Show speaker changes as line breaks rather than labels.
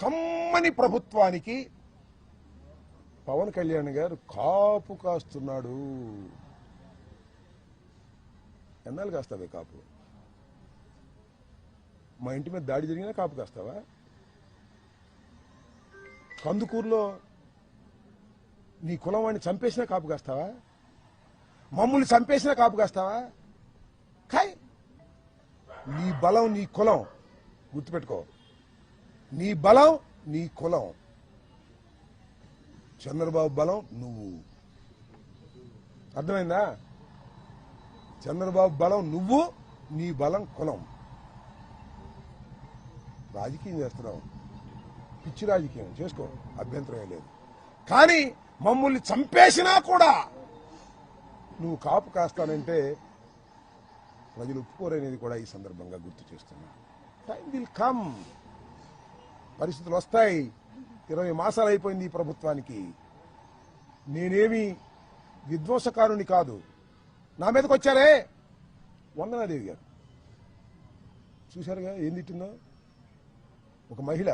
కమ్మని ప్రభుత్వానికి పవన్ కళ్యాణ్ గారు కాపు కాస్తున్నాడు. ఎన్నాళ్ళు కాస్తావే కాపు? మా ఇంటి మీద దాడి జరిగినా కాపు కాస్తావా? కందుకూరులో నీ కులం వాడిని చంపేసినా కాపు కాస్తావా? మమ్మల్ని చంపేసినా కాపు కాస్తావా? కాయ్, నీ బలం నీ కులం గుర్తుపెట్టుకో. నీ బలం నీ కులం. చంద్రబాబు బలం నువ్వు. అర్థమైందా? చంద్రబాబు బలం నువ్వు, నీ బలం కులం. రాజకీయం చేస్తున్నావు, పిచ్చి రాజకీయం చేసుకో, అభ్యంతరం లేదు. కానీ మమ్మల్ని చంపేసినా కూడా నువ్వు కాపు కాస్తానంటే ప్రజలు ఒప్పుకోరనేది కూడా ఈ సందర్భంగా గుర్తు చేస్తున్నా. టైం విల్ కమ్, పరిస్థితులు వస్తాయి. 20 మాసాలు అయిపోయింది ఈ ప్రభుత్వానికి. నేనేమి విధ్వంసకారుని కాదు. నా మీదకి వచ్చారే వందనాదేవి గారు, చూశారుగా ఏం తిట్టిందో. ఒక మహిళ